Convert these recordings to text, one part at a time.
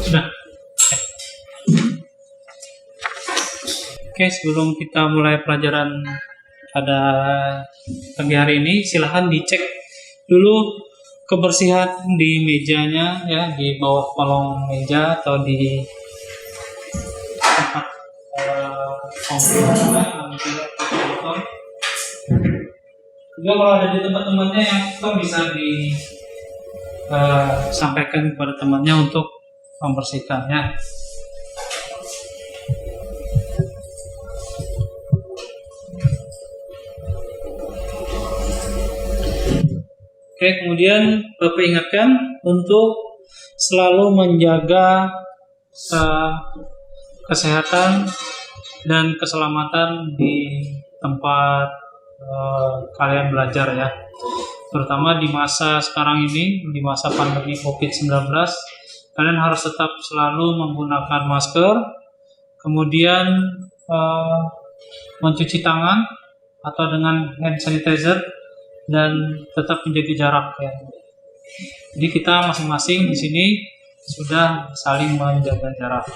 Sudah. Oke, sebelum kita mulai pelajaran pada pagi hari ini, silahkan dicek dulu kebersihan di mejanya ya, di bawah kolong meja atau di tempat komputer. Juga kalau ada di tempat-tempatnya yang kita bisa disampaikan kepada temannya untuk membersihkannya. Oke, kemudian Bapak ingatkan untuk selalu menjaga kesehatan dan keselamatan di tempat kalian belajar ya. Terutama di masa sekarang ini, di masa pandemi COVID-19, kalian harus tetap selalu menggunakan masker, kemudian mencuci tangan atau dengan hand sanitizer, dan tetap menjaga jarak ya. Jadi kita masing-masing di sini sudah saling menjaga jarak.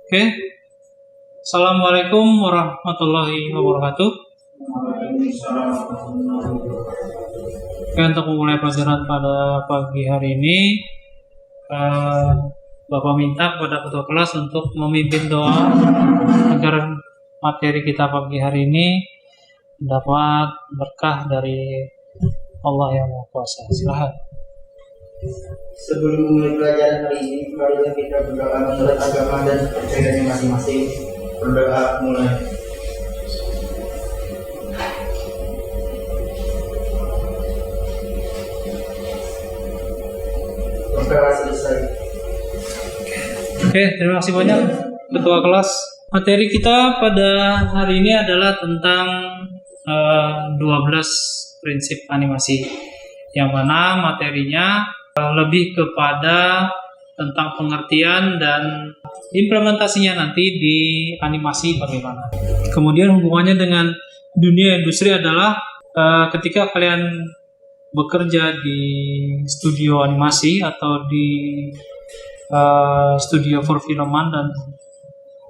Oke. Assalamualaikum warahmatullahi wabarakatuh. Oke, untuk memulai pelajaran pada pagi hari ini, Bapak minta kepada ketua kelas untuk memimpin doa agar materi kita pagi hari ini dapat berkah dari Allah yang Maha Kuasa. Silahkan. Sebelum memulai pelajaran hari ini, marilah kita berdoa menurut agama dan kepercayaan masing-masing. Berdoa mulai. Berdoa selesai. Oke, terima kasih banyak ketua kelas. Materi kita pada hari ini adalah tentang 12 prinsip animasi, yang mana materinya lebih kepada tentang pengertian dan implementasinya nanti di animasi bagaimana. Kemudian hubungannya dengan dunia industri adalah ketika kalian bekerja di studio animasi atau di studio perfilman dan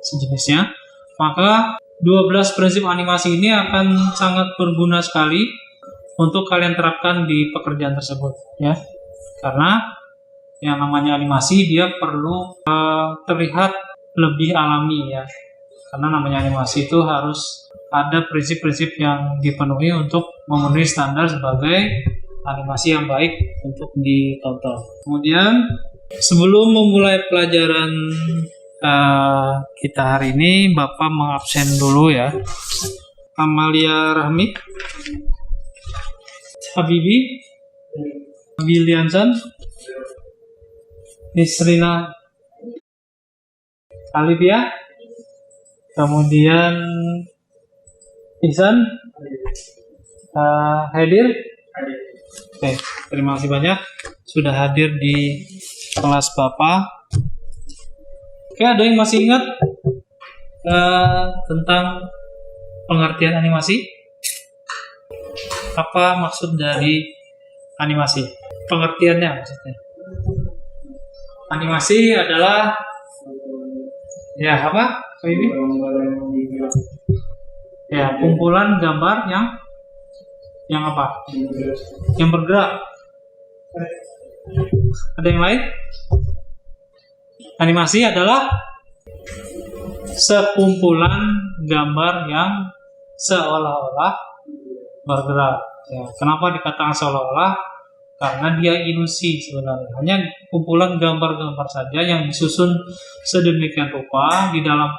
sejenisnya, maka 12 prinsip animasi ini akan sangat berguna sekali untuk kalian terapkan di pekerjaan tersebut ya. Karena yang namanya animasi dia perlu terlihat lebih alami ya. Karena namanya animasi itu harus ada prinsip-prinsip yang dipenuhi untuk memenuhi standar sebagai animasi yang baik untuk ditonton. Kemudian sebelum memulai pelajaran kita hari ini, Bapak mengabsen dulu ya. Amalia Rahmi, Habibi, Williamson, Nisrina Alivia, kemudian Ihsan, hadir. Oke, terima kasih banyak sudah hadir di kelas Bapak. Oke, ada yang masih ingat tentang pengertian animasi? Apa maksud dari animasi? Pengertiannya maksudnya. Animasi adalah ya apa? Ini? Ya, kumpulan gambar yang apa? Yang bergerak. Ada yang lain? Animasi adalah sekumpulan gambar yang seolah-olah bergerak. Ya, kenapa dikatakan seolah-olah? karena dia ilusi sebenarnya. Hanya kumpulan gambar-gambar saja yang disusun sedemikian rupa di dalam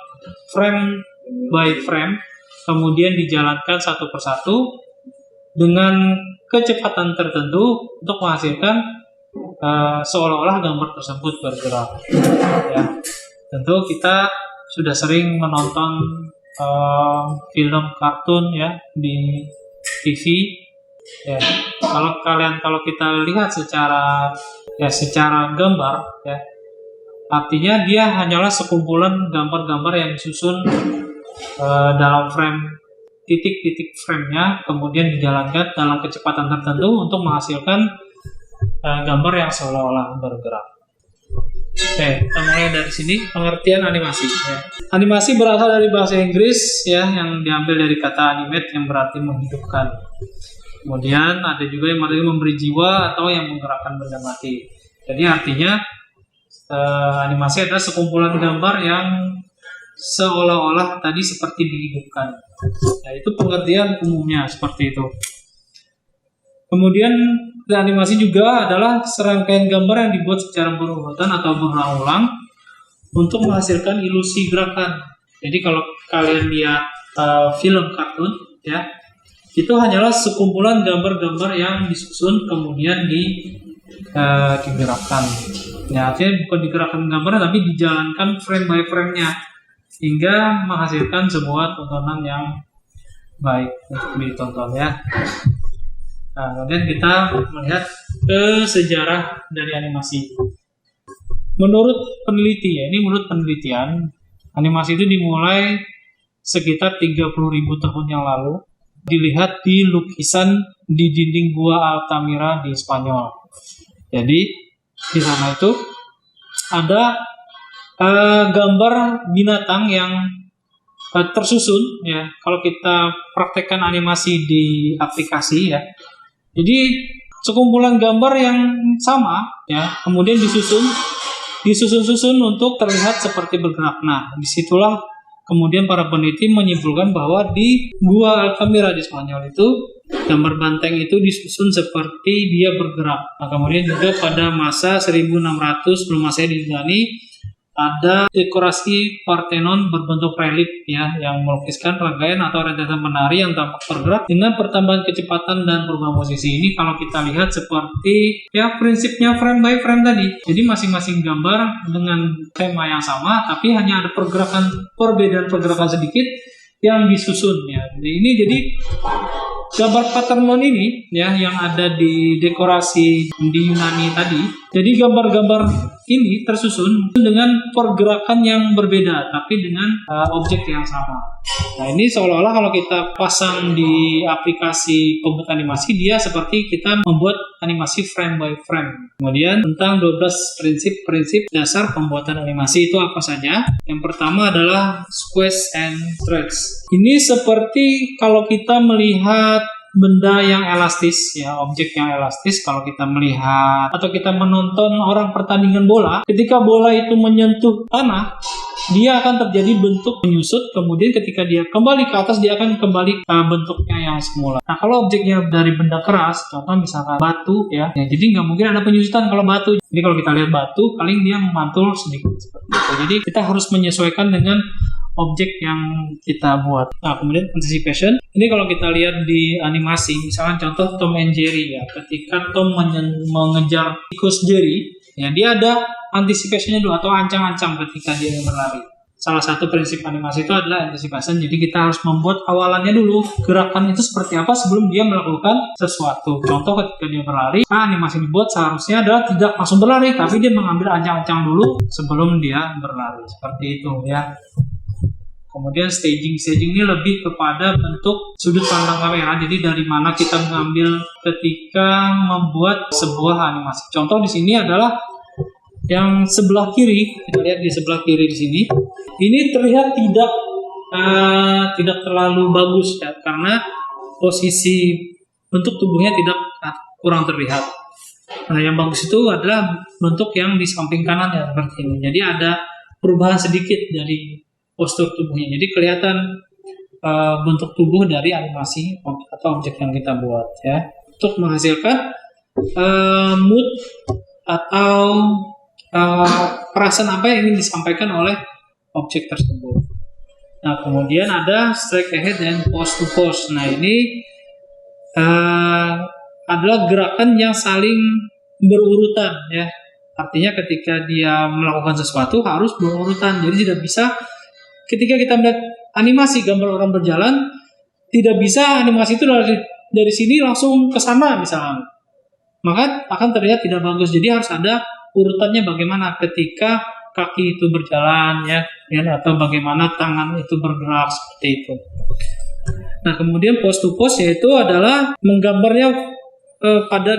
frame by frame, kemudian dijalankan satu persatu dengan kecepatan tertentu untuk menghasilkan seolah-olah gambar tersebut bergerak. Ya, tentu kita sudah sering menonton film kartun ya di TV. Ya, kalau kita lihat secara gambar, ya, artinya dia hanyalah sekumpulan gambar-gambar yang disusun dalam frame, titik-titik framenya, kemudian dijalankan dalam kecepatan tertentu untuk menghasilkan gambar yang seolah-olah bergerak. Oke, kita mulai dari sini, pengertian animasi. Ya. Animasi berasal dari bahasa Inggris ya, yang diambil dari kata animate yang berarti menghidupkan. Kemudian ada juga yang berarti memberi jiwa atau yang menggerakkan benda mati. Jadi artinya animasi adalah sekumpulan gambar yang seolah-olah tadi seperti dihidupkan. Nah, itu pengertian umumnya seperti itu. Kemudian animasi juga adalah serangkaian gambar yang dibuat secara berurutan atau berulang-ulang untuk menghasilkan ilusi gerakan. Jadi kalau kalian lihat film kartun, ya, itu hanyalah sekumpulan gambar-gambar yang disusun kemudian digerakkan. Ya, artinya bukan digerakkan gambarnya, tapi dijalankan frame by frame-nya hingga menghasilkan sebuah tontonan yang baik untuk ditonton ya. Nah, kemudian kita melihat ke sejarah dari animasi. Menurut peneliti, ya, ini menurut penelitian, animasi itu dimulai sekitar 30.000 tahun yang lalu. Dilihat di lukisan di dinding Gua Altamira di Spanyol. Jadi di sana itu ada gambar binatang yang tersusun ya. Kalau kita praktekkan animasi di aplikasi ya, jadi sekumpulan gambar yang sama ya, kemudian disusun untuk terlihat seperti bergerak. Nah, disitulah kemudian para peneliti menyimpulkan bahwa di Gua Altamira di Spanyol itu gambar banteng itu disusun seperti dia bergerak. Nah, kemudian juga pada masa 1600 sebelum Masehi di Yunani ada dekorasi Parthenon berbentuk relief ya, yang melukiskan rangkaian atau rentetan menari yang tampak bergerak dengan pertambahan kecepatan dan perubahan posisi. Ini kalau kita lihat seperti ya prinsipnya frame by frame tadi. Jadi masing-masing gambar dengan tema yang sama, tapi hanya ada perbedaan pergerakan sedikit yang disusun ya. Ini jadi gambar Parthenon ini ya, yang ada di dekorasi di Yunani tadi. Jadi gambar-gambar ini tersusun dengan pergerakan yang berbeda, tapi dengan objek yang sama. Nah, ini seolah-olah kalau kita pasang di aplikasi pembuat animasi, dia seperti kita membuat animasi frame by frame. Kemudian tentang 12 prinsip dasar pembuatan animasi itu apa saja? Yang pertama adalah squeeze and stretch. Ini seperti kalau kita melihat benda yang elastis ya, objek yang elastis. Kalau kita melihat atau kita menonton orang pertandingan bola, ketika bola itu menyentuh tanah, dia akan terjadi bentuk menyusut, kemudian ketika dia kembali ke atas, dia akan kembali ke bentuknya yang semula. Nah, kalau objeknya dari benda keras, contoh misalkan batu ya, jadi nggak mungkin ada penyusutan kalau batu. Jadi kalau kita lihat batu, paling dia memantul sedikit seperti itu. Jadi kita harus menyesuaikan dengan objek yang kita buat. Nah, kemudian anticipation. Ini kalau kita lihat di animasi, misalkan contoh Tom and Jerry ya, ketika Tom mengejar tikus Jerry, ya dia ada anticipation-nya dulu atau ancang-ancang ketika dia berlari. Salah satu prinsip animasi itu adalah anticipation. Jadi kita harus membuat awalannya dulu, gerakan itu seperti apa sebelum dia melakukan sesuatu. Contoh ketika dia berlari, animasi dibuat seharusnya adalah tidak langsung berlari, tapi dia mengambil ancang-ancang dulu sebelum dia berlari. Seperti itu ya. Kemudian staging ini lebih kepada bentuk sudut pandang kamera. Jadi dari mana kita mengambil ketika membuat sebuah animasi. Contoh di sini adalah yang sebelah kiri. Kita lihat di sebelah kiri di sini. Ini terlihat tidak terlalu bagus ya, karena posisi bentuk tubuhnya kurang terlihat. Nah, yang bagus itu adalah bentuk yang di samping kanan ya, seperti ini. Jadi ada perubahan sedikit dari postur tubuhnya, jadi kelihatan bentuk tubuh dari animasi atau objek yang kita buat ya. Untuk menghasilkan mood atau perasaan apa yang ingin disampaikan oleh objek tersebut. Nah, kemudian ada straight ahead dan pose to pose. Nah, ini adalah gerakan yang saling berurutan ya. Artinya ketika dia melakukan sesuatu harus berurutan. Jadi tidak bisa ketika kita melihat animasi gambar orang berjalan, tidak bisa animasi itu dari sini langsung ke sana misalnya. Maka akan terlihat tidak bagus. Jadi harus ada urutannya bagaimana ketika kaki itu berjalan ya, atau bagaimana tangan itu bergerak seperti itu. Nah, kemudian pose to pose yaitu adalah menggambarnya pada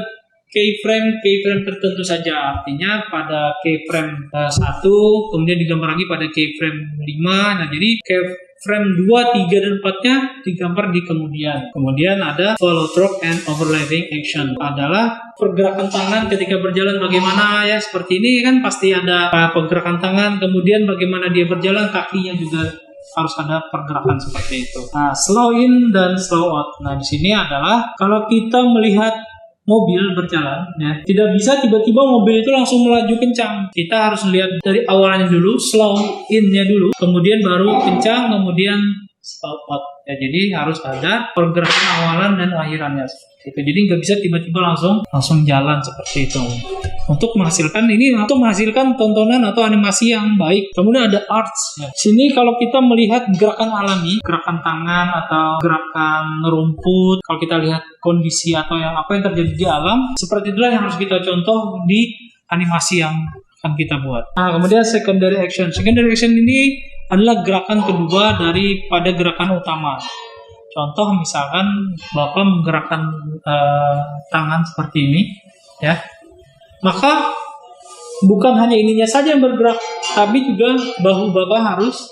keyframe tertentu saja. Artinya pada keyframe 1, kemudian digambar lagi pada keyframe 5. Nah, jadi keyframe 2, 3, dan 4-nya digambar di kemudian. Kemudian ada follow through and overlapping action. Adalah pergerakan tangan ketika berjalan bagaimana ya, seperti ini kan pasti ada pergerakan tangan, kemudian bagaimana dia berjalan, kakinya juga harus ada pergerakan seperti itu. Nah, slow in dan slow out. Nah, di sini adalah kalau kita melihat mobil berjalan, ya, tidak bisa tiba-tiba mobil itu langsung melaju kencang. Kita harus lihat dari awalnya dulu, slow in-nya dulu, kemudian baru kencang, kemudian slow out. Ya, jadi harus ada pergerakan awalan dan akhirannya. Itu. Jadi nggak bisa tiba-tiba langsung jalan seperti itu. Untuk menghasilkan tontonan atau animasi yang baik. Kemudian ada arts. Ya. Sini kalau kita melihat gerakan alami, gerakan tangan atau gerakan rumput, kalau kita lihat kondisi atau apa yang terjadi di alam, seperti itulah yang harus kita contoh di animasi yang akan kita buat. Nah, kemudian secondary action. Secondary action ini adalah gerakan kedua daripada gerakan utama. Contoh misalkan Bapak menggerakkan tangan seperti ini, ya. Maka bukan hanya ininya saja yang bergerak, tapi juga bahu Bapak harus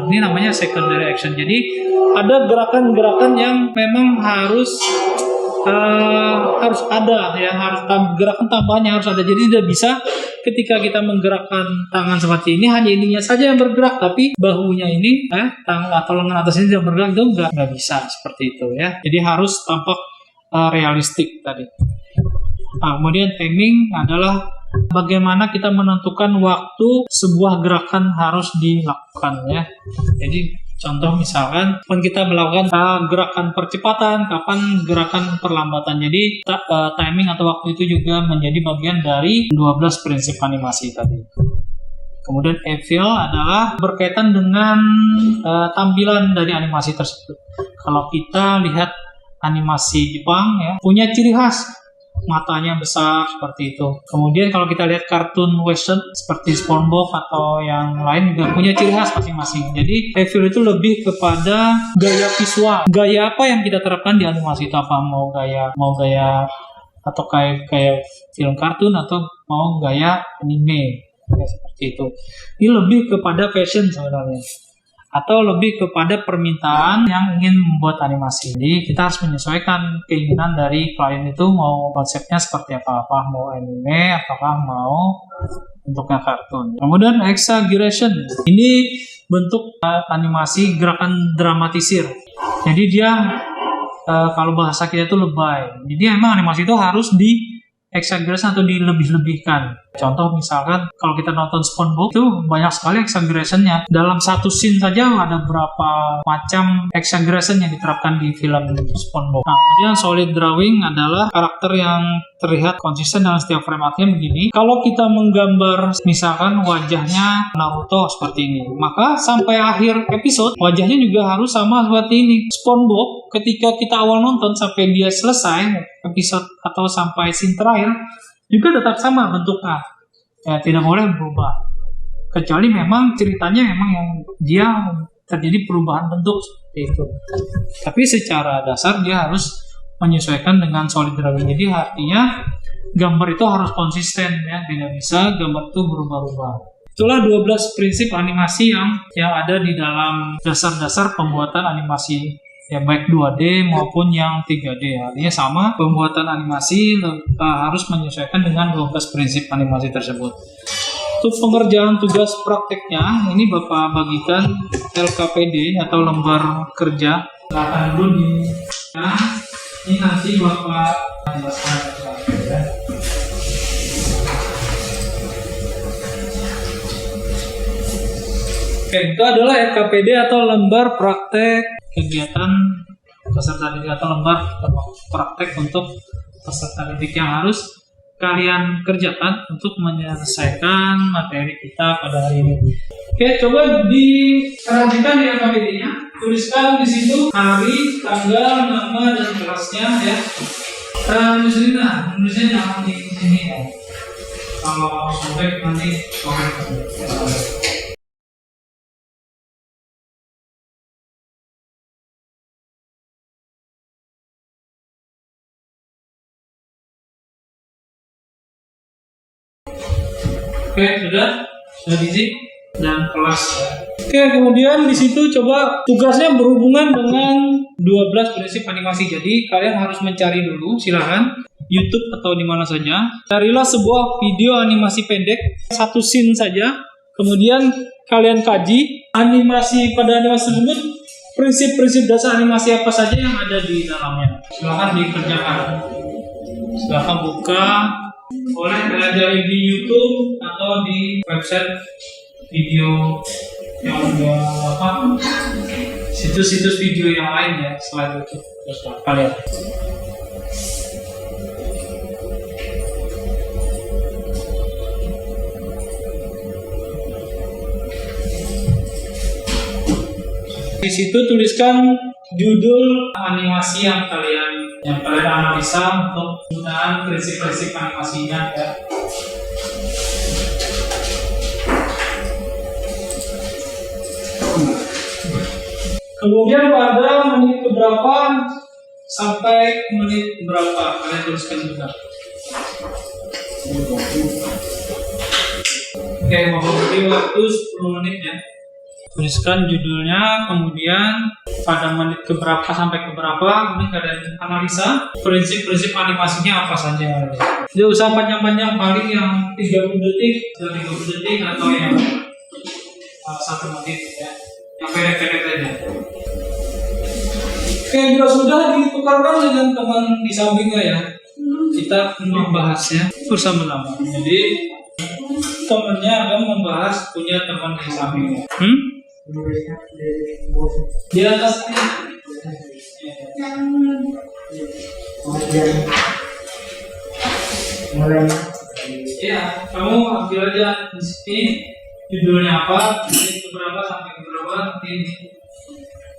ini namanya secondary action. Jadi ada gerakan-gerakan yang memang harus ada ya, harus gerakan tambahannya harus ada. Jadi tidak bisa ketika kita menggerakkan tangan seperti ini hanya ininya saja yang bergerak, tapi bahunya ini tangan atau lengan atas ini tidak bergerak, itu nggak bisa seperti itu ya. Jadi harus tampak realistik tadi. Nah, kemudian timing adalah bagaimana kita menentukan waktu sebuah gerakan harus dilakukan ya. Jadi contoh misalkan kita melakukan gerakan percepatan, kapan gerakan perlambatan. Jadi timing atau waktu itu juga menjadi bagian dari 12 prinsip animasi tadi. Kemudian feel adalah berkaitan dengan tampilan dari animasi tersebut. Kalau kita lihat animasi Jepang ya, punya ciri khas. Matanya besar seperti itu. Kemudian kalau kita lihat kartun western seperti SpongeBob atau yang lain juga punya ciri khas masing-masing. Jadi feel itu lebih kepada gaya visual. Gaya apa yang kita terapkan di animasi itu, apa mau gaya atau kayak film kartun atau mau gaya anime ya, seperti itu. Ini lebih kepada fashion sebenarnya, atau lebih kepada permintaan yang ingin membuat animasi. Jadi kita harus menyesuaikan keinginan dari klien itu mau konsepnya seperti apa mau anime, apakah mau bentuknya kartun. Kemudian exaggeration, ini bentuk animasi gerakan dramatisir. Jadi dia kalau bahasa kita itu lebay. Jadi emang animasi itu harus di exaggeration atau dilebih-lebihkan. Contoh misalkan kalau kita nonton SpongeBob itu banyak sekali exaggeration-nya. Dalam satu scene saja ada berapa macam exaggeration yang diterapkan di film SpongeBob. Nah, kemudian solid drawing adalah karakter yang terlihat konsisten dalam setiap frame. Artinya begini, kalau kita menggambar misalkan wajahnya Naruto seperti ini, maka sampai akhir episode wajahnya juga harus sama seperti ini. SpongeBob ketika kita awal nonton sampai dia selesai episode atau sampai scene terakhir juga tetap sama bentuknya ya, tidak boleh berubah kecuali memang ceritanya memang yang dia terjadi perubahan bentuk seperti itu, tapi secara dasar dia harus menyesuaikan dengan solid drawing. Jadi artinya gambar itu harus konsisten ya, tidak bisa gambar itu berubah-ubah. Itulah 12 prinsip animasi yang ada di dalam dasar-dasar pembuatan animasi ya, baik 2D maupun yang 3D. Artinya sama, pembuatan animasi harus menyesuaikan dengan 12 prinsip animasi tersebut. Untuk pengerjaan tugas prakteknya, ini Bapak bagikan LKPD atau lembar kerja. Silakan dulu ini nanti Bapak Oke, itu adalah LKPD atau lembar praktek kegiatan peserta didik atau lembar praktek untuk peserta didik yang harus kalian kerjakan untuk menyelesaikan materi kita pada hari ini. Oke, coba diperhatikan di LKPD-nya. Tuliskan di situ hari, tanggal, nama, dan kelasnya ya. Nulisnya jangan di sini ya. Kalau sobek nanti sobek. Oke, sudah diisi dan kelas ya. Oke, kemudian di situ coba tugasnya berhubungan dengan 12 prinsip animasi. Jadi kalian harus mencari dulu, silahkan YouTube atau di mana saja. Carilah sebuah video animasi pendek, satu scene saja. Kemudian kalian kaji animasi pada animasi tersebut, prinsip-prinsip dasar animasi apa saja yang ada di dalamnya. Silahkan dikerjakan. Silahkan buka. Boleh belajar di YouTube atau di website video yang udah situs-situs video yang lain ya selain YouTube. Terus kalian. Di situ tuliskan judul animasi yang kalian analisa untuk penggunaan prinsip-prinsip animasinya ya. Kemudian pada menit keberapa sampai menit berapa kalian tuliskan juga. Oke, memberi waktu 10 menit ya. Tuliskan judulnya, kemudian pada menit keberapa sampai keberapa, kemudian kalian analisa prinsip-prinsip animasinya apa saja. Tidak usah panjang-panjang, paling yang 30 detik, 30 detik atau yang 1 menit ya, yang pendek-pendek saja. Oke, jika sudah ditukarkan dengan teman di sampingnya ya, kita membahasnya bersama-sama. Jadi temannya akan membahas punya teman di sampingnya. Di atas ini. Ya, kamu ambil aja di sini judulnya apa, dari keberapa sampai keberapa, nanti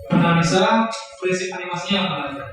analisa prinsip animasinya apa aja.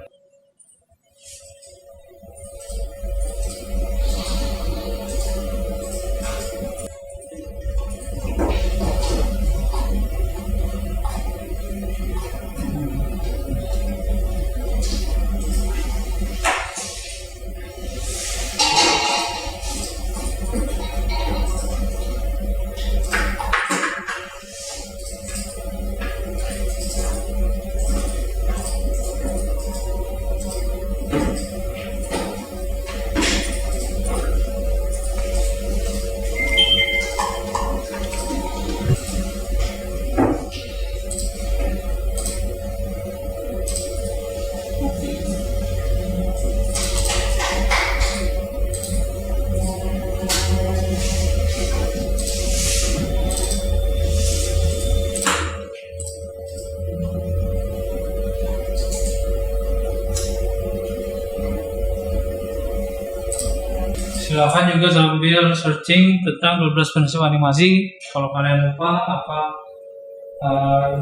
Silahkan juga sambil searching tentang 12 prinsip animasi. Kalau kalian lupa apa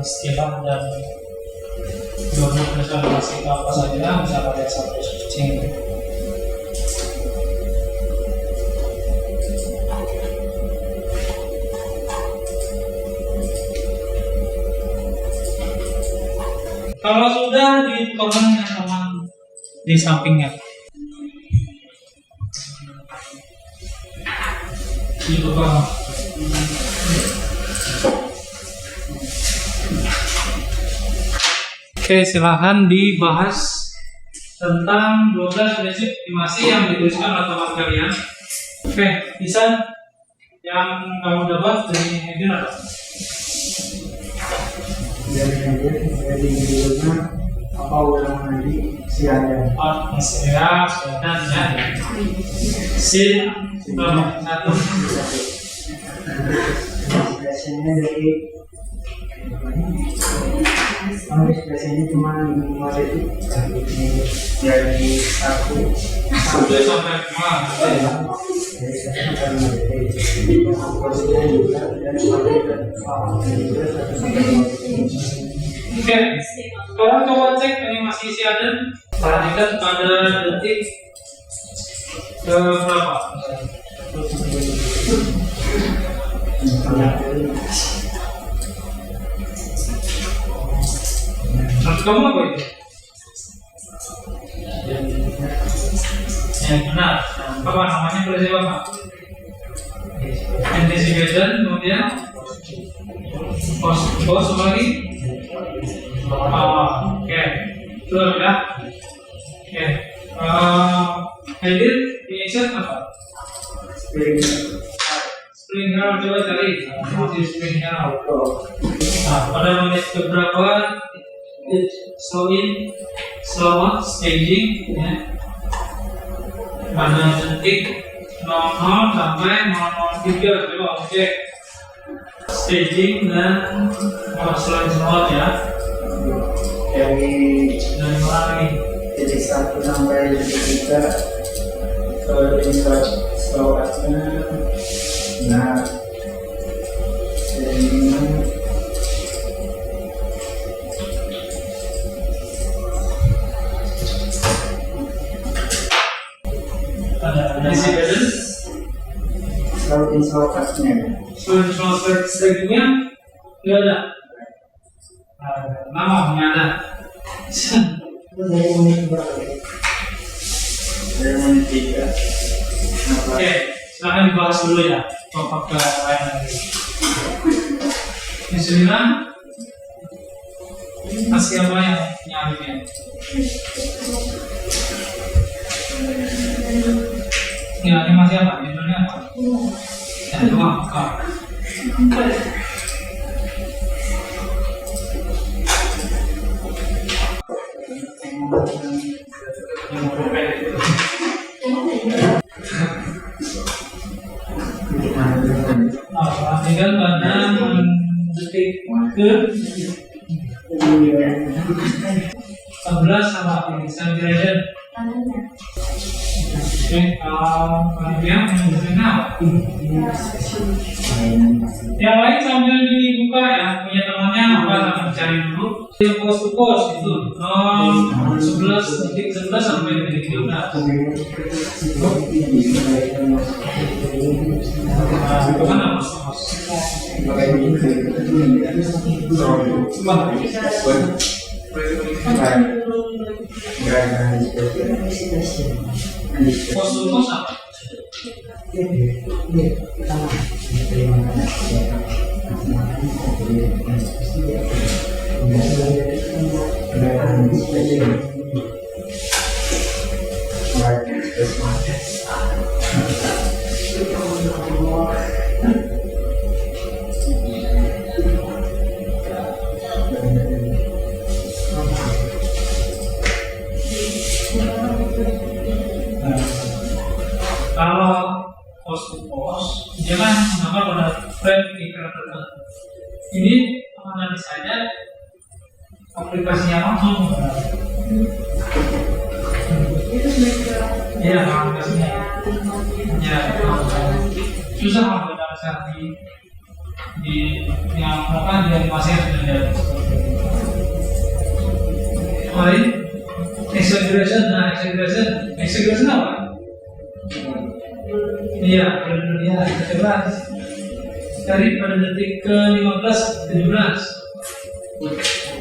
istilah dan 12 prinsip animasi itu apa saja, bisa kalian sambil searching. Kalau sudah ditukarkan dengan teman di sampingnya. Oke, silahkan dibahas tentang 12 prinsip animasi yang dituliskan oleh teman kalian. Oke, bisa yang kamu dapat dari Hedin apa? Dari judulnya apa ulangan di siaran. Oh, ya, sudah ya. Sin satu. Biasanya dari biasanya cuma lima itu dari satu Sampai lima. dari satu sampai maksudnya juga dan Oke, sekarang coba cek animasi siaran. Perhatikan pada detik ke berapa? Menurut kamu apa itu? Ya benar. Apa namanya peristiwa apa? Anticipation, kemudian post lagi. Oke, betul ya. Oke, edit reaction apa? Spring Hero coba cari. Masih Spring Hero. Nah, pada menit keberapa slow in, slow out, staging ya. Pada detik 00 sampai 003 coba cek staging dan slow in, slow out ya. dari Dan lagi titik 1 sampai titik 3 ini slowatnya nah dari ini ada anticipation, slowatnya slow in, slow out, stagingnya nggak ada. Namanya ada. dari menit berapa dari menit 3 Oke, silakan dibahas dulu ya. Topik ke lain lagi. Di 9 masih apa yang nyarinya? Ya, ini masih apa? Judulnya apa? Ya, dua. Perhatikan pada detik ke 11 sama acceleration. Oke, kemudian menunjukkan apa? Yang lain sambil dibuka ya, punya temannya apa sambil cari dulu. Post to post itu 11 detik 11 sampai detik 12. Mana post to post? Post to post apa? Kalau post to post, dia kan menggambar pada frame di karakter tertentu. Ini nanti saja aplikasinya langsung. Ya, aplikasinya. Ya, susah membeda di yang melakukan di animasi yang sudah ada. Lain, exaggeration apa? Iya, ya, coba cari pada detik ke 15, 17.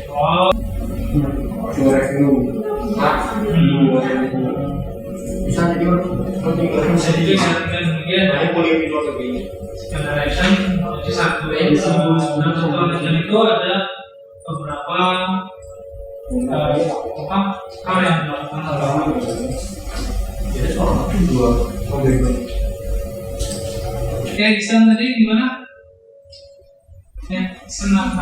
Oh, bisa dilihat demikian. Generation jadi satu dan itu ada beberapa hal yang dilakukan. Oke, desain tadi gimana? Ya, senang.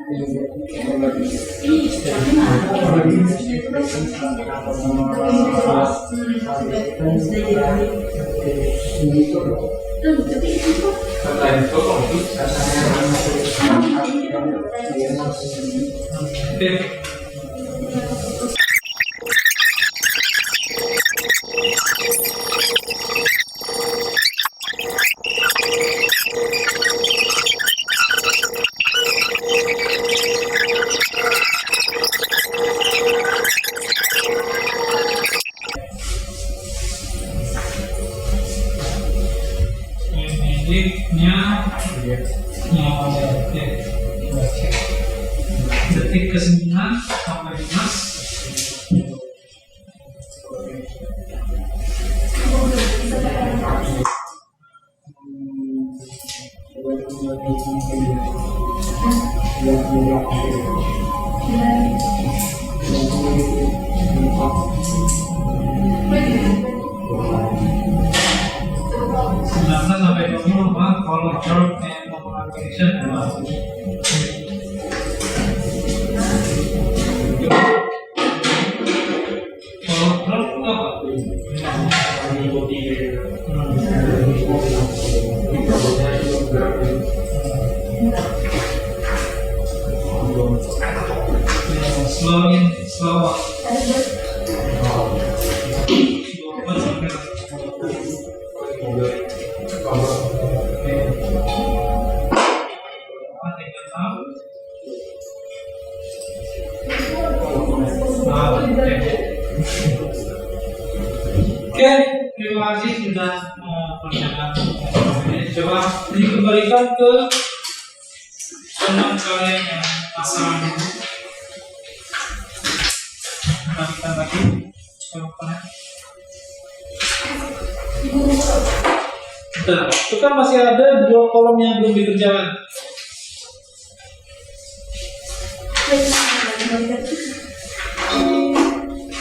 Detik ke-9 sampai 15. Sampai 20 kalau job and application slow in, slow out. Oke, terima kasih sudah mengerjakan. Coba dikembalikan ke teman kalian yang pasangan dulu. Kembalikan lagi. Nah, itu kan masih ada 2 kolom yang belum dikerjakan.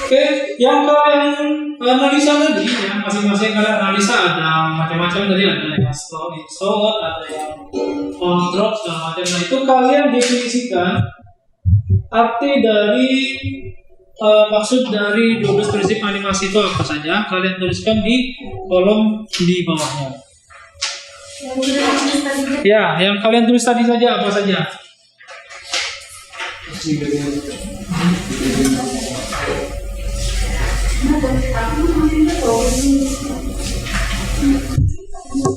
Oke, yang kalian analisa tadi, ya masing-masing kalian analisa ada macam-macam tadi, ada yang slow in, slow out, ada yang on drop segala macam. Nah itu kalian definisikan arti dari maksud dari 12 prinsip animasi itu apa saja. Kalian tuliskan di kolom di bawahnya. Ya, yang kalian tulis tadi saja apa saja.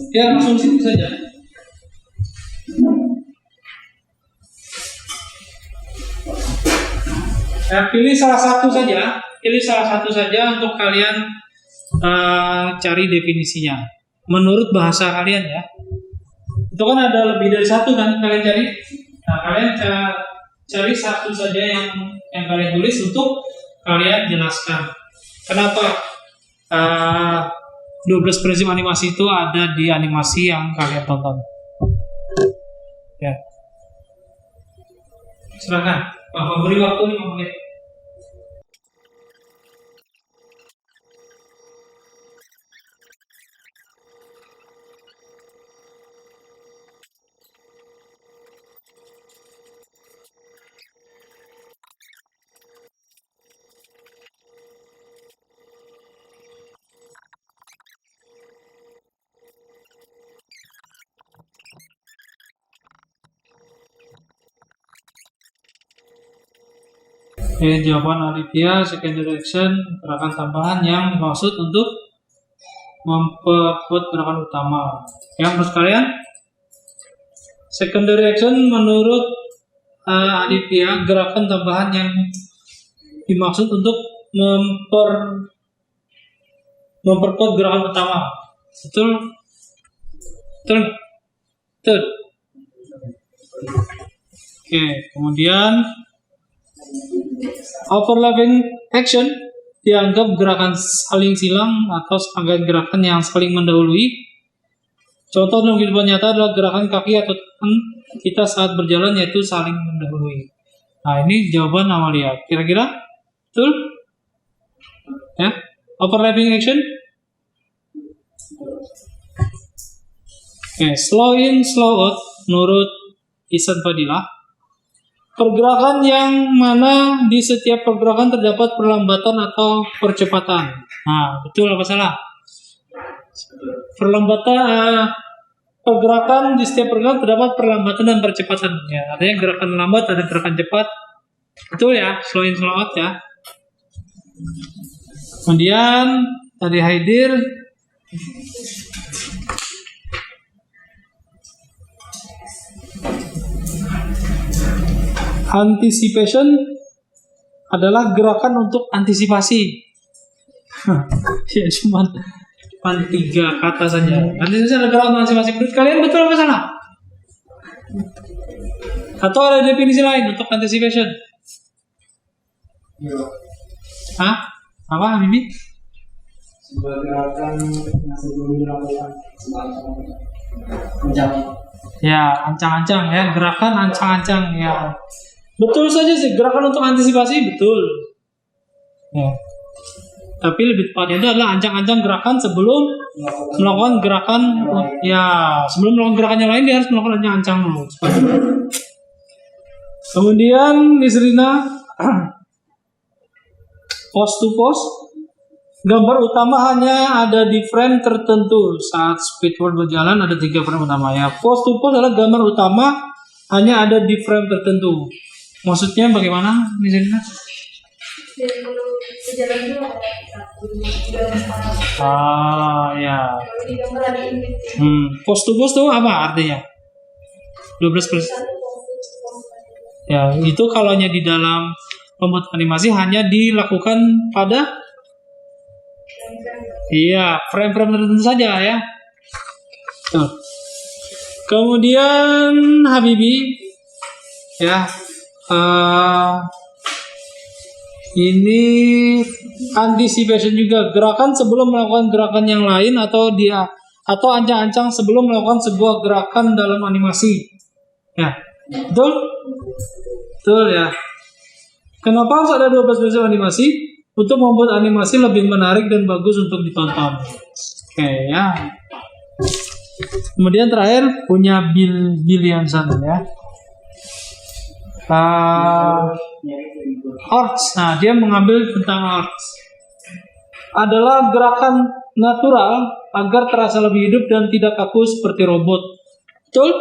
Ya, langsung situ saja. Pilih salah satu saja. Pilih salah satu saja untuk kalian cari definisinya. Menurut bahasa kalian ya. Itu kan ada lebih dari satu kan kalian cari. Nah, kalian cari satu saja yang kalian tulis untuk kalian jelaskan. Kenapa 12 prinsip animasi itu ada di animasi yang kalian tonton. Ya. Silakan. Bapak beri waktu 5 menit. Oke, jawaban Aditya, secondary action, gerakan tambahan yang dimaksud untuk memperkuat gerakan utama. Yang menurut kalian, secondary action menurut Aditya, gerakan tambahan yang dimaksud untuk memperkuat gerakan utama. Betul? Betul? Betul? Oke, kemudian overlapping action dianggap gerakan saling silang atau serangkaian gerakan yang saling mendahului. Contoh dalam kehidupan nyata adalah gerakan kaki atau tangan kita saat berjalan, yaitu saling mendahului. Nah, ini jawaban Amalia. Kira-kira betul? Ya, overlapping action. Oke, slow in, slow out menurut Ihsan Fadilah. pergerakan yang mana di setiap pergerakan terdapat perlambatan atau percepatan. Nah, betul apa salah? Pergerakan di setiap pergerakan terdapat perlambatan dan percepatan. Ya, artinya gerakan lambat ada gerakan cepat. Betul ya, slow in slow out ya. Kemudian tadi Haidir anticipation adalah gerakan untuk antisipasi. Ya cuman 3 kata saja. Antisipasi adalah gerakan antisipasi. Menurut kalian betul apa salah? Atau ada definisi lain untuk anticipation? Hah? Apa Habibie? Sebuah gerakan yang sebelum dilakukan ancang. Ya, ancang-ancang ya, gerakan ancang-ancang ya. Betul saja sih, gerakan untuk antisipasi betul. Ya. Tapi lebih tepatnya itu adalah ancang-ancang gerakan sebelum melakukan gerakan ya, sebelum melakukan gerakan yang lain dia harus melakukan ancang-ancang dulu. Kemudian Nisrina post to post. Gambar utama hanya ada di frame tertentu. Saat speedboat berjalan ada 3 frame utama ya. Post to post adalah gambar utama hanya ada di frame tertentu. Maksudnya bagaimana misalnya? Ya. Post to post itu apa artinya? 12%. Ya, itu kalau hanya di dalam pembuat animasi hanya dilakukan pada frame-frame tertentu saja ya. Tuh. Kemudian Habibie ya, ini anticipation juga, gerakan sebelum melakukan gerakan yang lain atau ancang-ancang sebelum melakukan sebuah gerakan dalam animasi. Ya, betul? Betul ya. Kenapa harus ada 12 prinsip animasi? Untuk membuat animasi lebih menarik dan bagus untuk ditonton. Oke ya. Kemudian terakhir punya Billiamson ya. Arts. Nah, dia mengambil tentang arts. Adalah gerakan natural agar terasa lebih hidup dan tidak kaku seperti robot. Betul?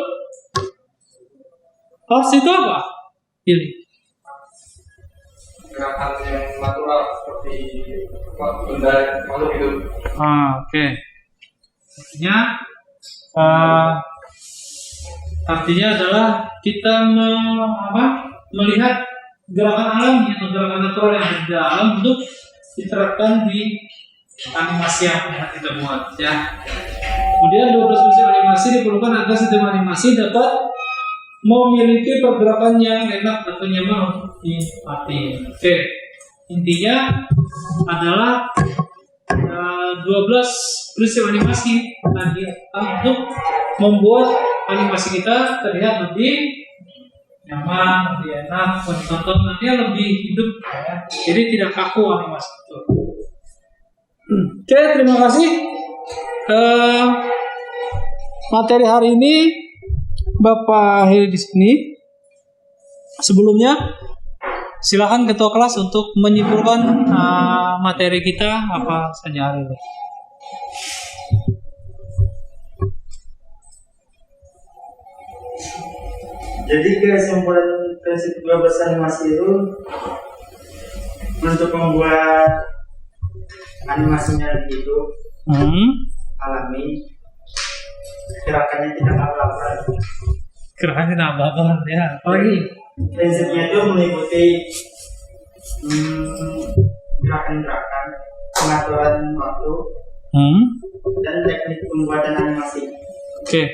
Arts itu apa? Pilih. Gerakan yang natural seperti benda makhluk hidup. Oke. Artinya adalah kita melihat gerakan alami atau gerakan natural yang ada di alam untuk diterapkan di animasi yang kita buat ya. Kemudian 12 prinsip animasi diperlukan agar sistem animasi dapat memiliki pergerakan yang enak atau nyaman untuk dinikmati. Oke, intinya adalah 12 prinsip animasi tadi untuk membuat animasi kita terlihat lebih nyaman, lebih enak, ditonton nanti lebih hidup ya. Jadi tidak kaku animasi itu. Oke, terima kasih. Materi hari ini Bapak akhiri di sini. Sebelumnya, silakan ketua kelas untuk menyimpulkan materi kita apa saja hari ini. Jadi kesimpulan prinsip 12 animasi itu untuk membuat animasinya lebih hidup, alami, gerakannya tidak abal-abalan. Gerakannya tidak abal-abalan ya. Apalagi prinsipnya itu meliputi gerakan-gerakan, pengaturan waktu, dan teknik pembuatan animasi. Oke,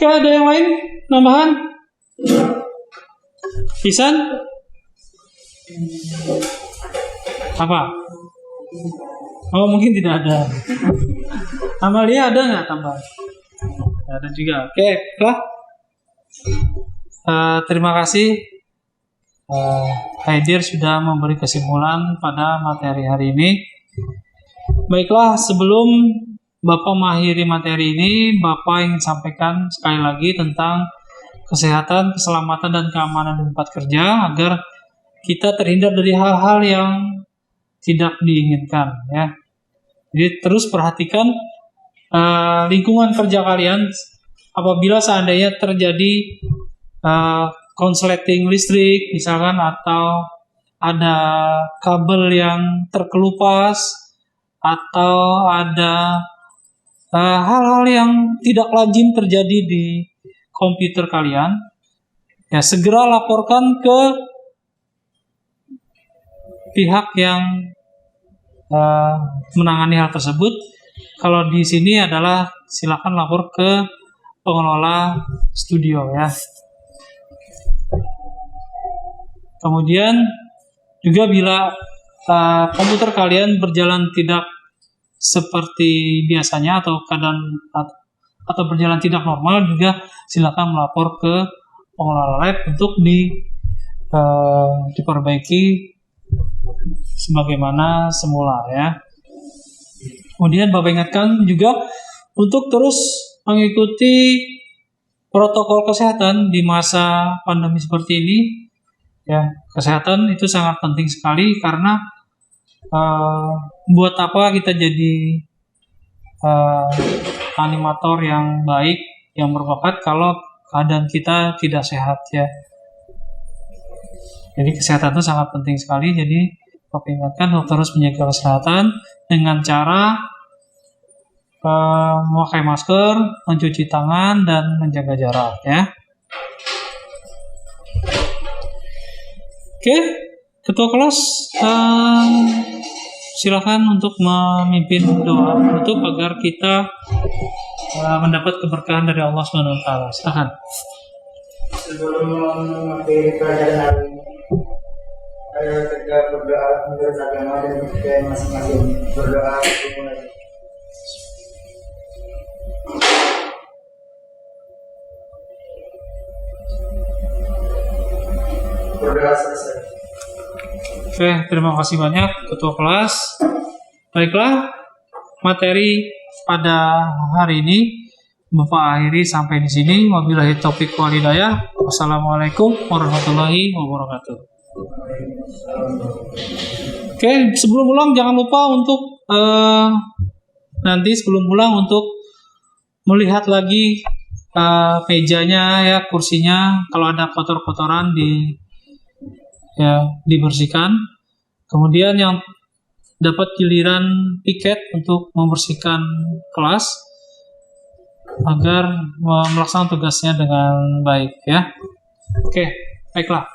ada yang lain nambahan? Isan? Apa? Oh, mungkin tidak ada. Amalia ada nggak tambahan? Ada juga. Oke, lah. Terima kasih Haidir sudah memberi kesimpulan pada materi hari ini. Baiklah, sebelum Bapak mengakhiri materi ini, Bapak ingin sampaikan sekali lagi tentang kesehatan, keselamatan, dan keamanan di tempat kerja agar kita terhindar dari hal-hal yang tidak diinginkan, ya. Jadi terus perhatikan lingkungan kerja kalian. Apabila seandainya terjadi konsleting listrik misalkan, atau ada kabel yang terkelupas, atau ada hal-hal yang tidak lazim terjadi di komputer kalian, ya segera laporkan ke pihak yang menangani hal tersebut. Kalau di sini adalah silakan lapor ke pengelola studio, ya. Kemudian juga bila komputer kalian berjalan tidak seperti biasanya atau berjalan tidak normal, juga silakan melapor ke pengelola lab untuk diperbaiki sebagaimana semula, ya. Kemudian Bapak ingatkan juga untuk terus mengikuti protokol kesehatan di masa pandemi seperti ini, ya. Kesehatan itu sangat penting sekali, karena buat apa kita jadi animator yang baik, yang berbakat, kalau keadaan kita tidak sehat, ya. Jadi kesehatan itu sangat penting sekali. Jadi Bapak ingatkan untuk terus menjaga kesehatan dengan cara memakai masker, mencuci tangan, dan menjaga jarak, ya. Oke, ketua kelas silakan untuk memimpin doa penutup agar kita mendapat keberkahan dari Allah SWT. Silakan. Sebelum mengakhiri pelajaran hari ini, ayo kita berdoa menurut agama dan kepercayaan masing-masing. Berdoa dimulai. Berdoa selesai. Oke, terima kasih banyak ketua kelas. Baiklah, materi pada hari ini Bapak akhiri sampai di sini. Wabillahi taufiq wal hidayah. Wassalamualaikum warahmatullahi wabarakatuh. Oke, sebelum pulang jangan lupa untuk nanti sebelum pulang untuk melihat lagi mejanya, ya, kursinya. Kalau ada kotor-kotoran dibersihkan. Kemudian yang dapat giliran piket untuk membersihkan kelas agar melaksanakan tugasnya dengan baik, ya. Oke, baiklah.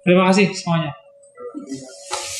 Terima kasih semuanya.